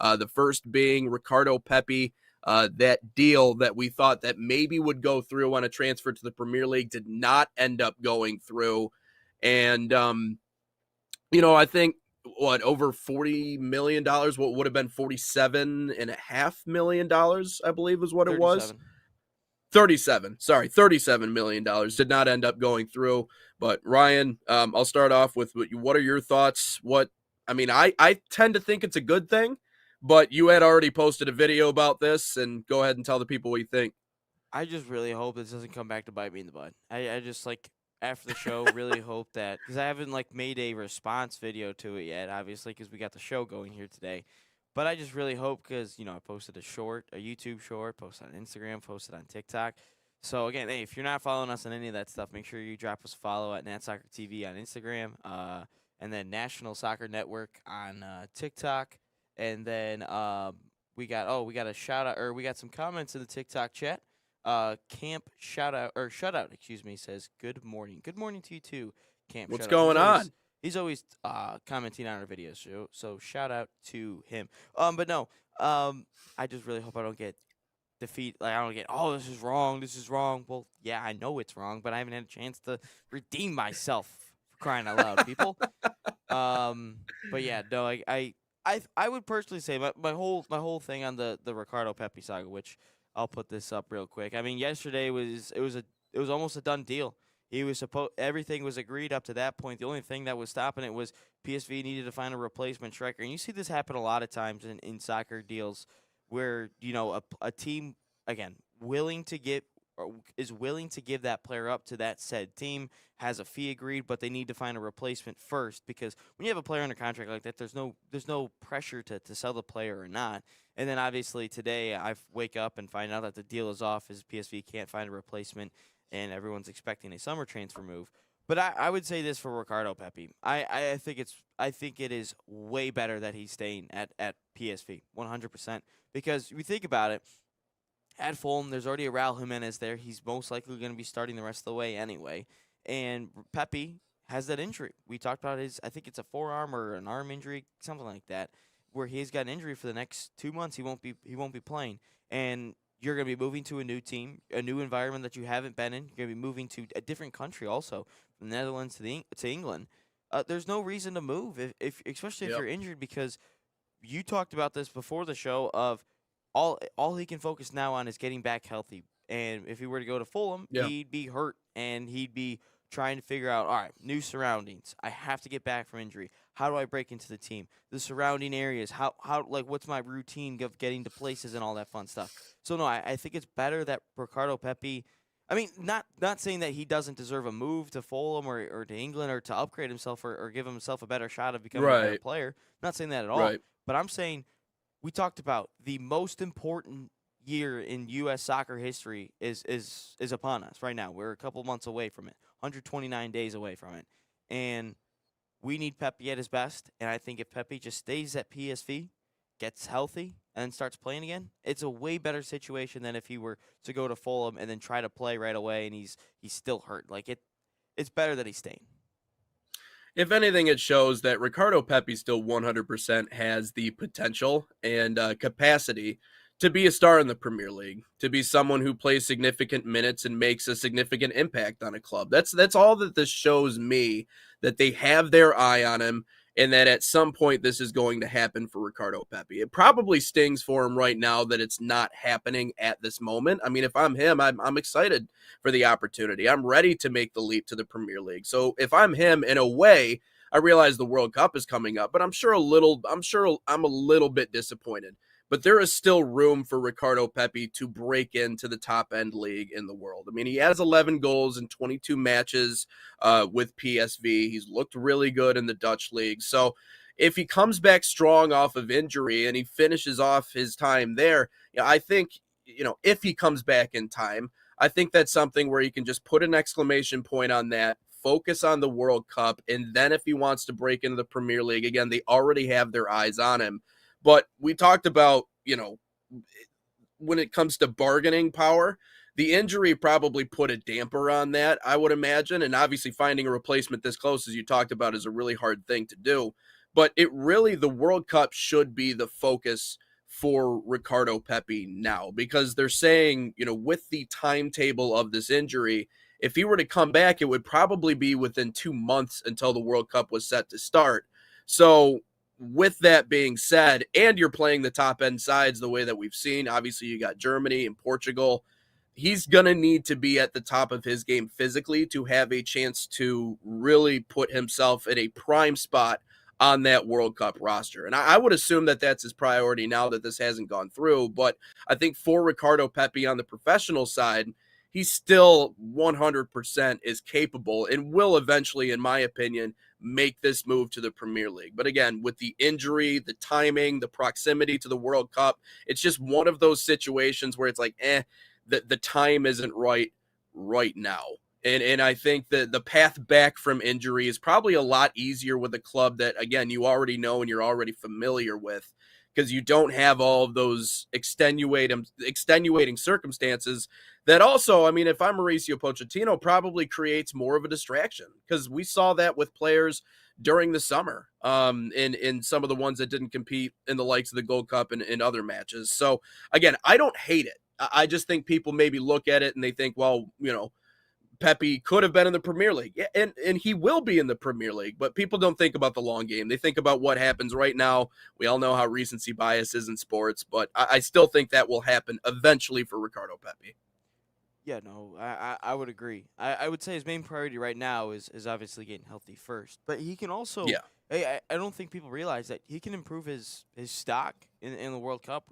The first being Ricardo Pepi. That deal that we thought that maybe would go through on a transfer to the Premier League did not end up going through. And, I think over $40 million, what would have been $47.5 million, I believe is what it was. 37. 37 million dollars did not end up going through. But Ryan, I'll start off with what are your thoughts? I tend to think it's a good thing, but you had already posted a video about this, and go ahead and tell the people what you think. I just really hope this doesn't come back to bite me in the butt. I just after the show really hope that, because I haven't made a response video to it yet, obviously, because we got the show going here today. But I just really hope, because I posted a YouTube short, posted on Instagram, posted on TikTok. So again, hey, if you're not following us on any of that stuff, make sure you drop us a follow at Nat Soccer TV on Instagram, and then National Soccer Network on TikTok, and then we got a shout out, or we got some comments in the TikTok chat. Camp Shutout, excuse me, says good morning. Good morning to you too, Camp. What's Shutout. going on? He's always commenting on our videos, so shout out to him. But no, I just really hope I don't get defeat. I don't get, oh, this is wrong. Well, yeah, I know it's wrong, but I haven't had a chance to redeem myself, for crying out loud, people. But yeah, no, I would personally say my whole thing on the Ricardo Pepi saga, which I'll put this up real quick. I mean, yesterday was almost a done deal. Everything was agreed up to that point. The only thing that was stopping it was PSV needed to find a replacement striker. And you see this happen a lot of times in soccer deals where, a team, again, is willing to give that player up to that said team, has a fee agreed, but they need to find a replacement first, because when you have a player under contract like that, there's no pressure to sell the player or not. And then obviously today I wake up and find out that the deal is off as PSV can't find a replacement, and everyone's expecting a summer transfer move. But I would say this for Ricardo Pepi. I think it is way better that he's staying at PSV 100%, because if you think about it, at Fulham there's already a Raul Jimenez there. He's most likely going to be starting the rest of the way anyway. And Pepi has that injury. We talked about I think it's a forearm or an arm injury, something like that, where he's got an injury for the next 2 months. He won't be playing. And you're going to be moving to a new team, a new environment that you haven't been in. You're going to be moving to a different country also, from the Netherlands to England. There's no reason to move, especially if you're injured, because you talked about this before the show of all he can focus now on is getting back healthy. And if he were to go to Fulham, he'd be hurt, and he'd be trying to figure out, all right, new surroundings. I have to get back from injury. How do I break into the team? The surrounding areas. How what's my routine of getting to places and all that fun stuff? So no, I think it's better that Ricardo Pepi. I mean, not saying that he doesn't deserve a move to Fulham or to England or to upgrade himself or give himself a better shot of becoming a better player. Not saying that at all. Right. But I'm saying we talked about the most important year in U.S. soccer history is upon us right now. We're a couple months away from it, 129 days away from it, and we need Pepi at his best. And I think if Pepi just stays at PSV, gets healthy, and then starts playing again, it's a way better situation than if he were to go to Fulham and then try to play right away and he's still hurt. It's better that he's staying. If anything, it shows that Ricardo Pepi still 100% has the potential and capacity to be a star in the Premier League, to be someone who plays significant minutes and makes a significant impact on a club. That's all that this shows me, that they have their eye on him, and that at some point this is going to happen for Ricardo Pepi. It probably stings for him right now that it's not happening at this moment. I mean, if I'm him, I'm excited for the opportunity. I'm ready to make the leap to the Premier League. So if I'm him, in a way, I realize the World Cup is coming up, but I'm sure I'm a little bit disappointed. But there is still room for Ricardo Pepi to break into the top-end league in the world. I mean, he has 11 goals in 22 matches with PSV. He's looked really good in the Dutch league. So if he comes back strong off of injury and he finishes off his time there, I think, if he comes back in time, I think that's something where you can just put an exclamation point on that, focus on the World Cup, and then if he wants to break into the Premier League, again, they already have their eyes on him. But we talked about, when it comes to bargaining power, the injury probably put a damper on that, I would imagine. And obviously finding a replacement this close, as you talked about, is a really hard thing to do. But it really, the World Cup should be the focus for Ricardo Pepi now, because they're saying, with the timetable of this injury, if he were to come back, it would probably be within 2 months until the World Cup was set to start. So, with that being said, and you're playing the top end sides the way that we've seen, obviously you got Germany and Portugal. He's going to need to be at the top of his game physically to have a chance to really put himself in a prime spot on that World Cup roster. And I would assume that that's his priority now that this hasn't gone through. But I think for Ricardo Pepi on the professional side, he still 100% is capable and will eventually, in my opinion, make this move to the Premier League. But again, with the injury, the timing, the proximity to the World Cup, it's just one of those situations where it's like, the time isn't right now. And I think that the path back from injury is probably a lot easier with a club that, again, you already know and you're already familiar with, because you don't have all of those extenuating circumstances that also, I mean, if I'm Mauricio Pochettino, probably creates more of a distraction, because we saw that with players during the summer, in some of the ones that didn't compete in the likes of the Gold Cup and in other matches. So again, I don't hate it. I just think people maybe look at it and they think, well, Pepe could have been in the Premier League. Yeah, and he will be in the Premier League, but people don't think about the long game. They think about what happens right now. We all know how recency bias is in sports, but I still think that will happen eventually for Ricardo Pepi. Yeah, no, I would agree. I would say his main priority right now is obviously getting healthy first. But he can also, Yeah. I don't think people realize that he can improve his stock in the World Cup.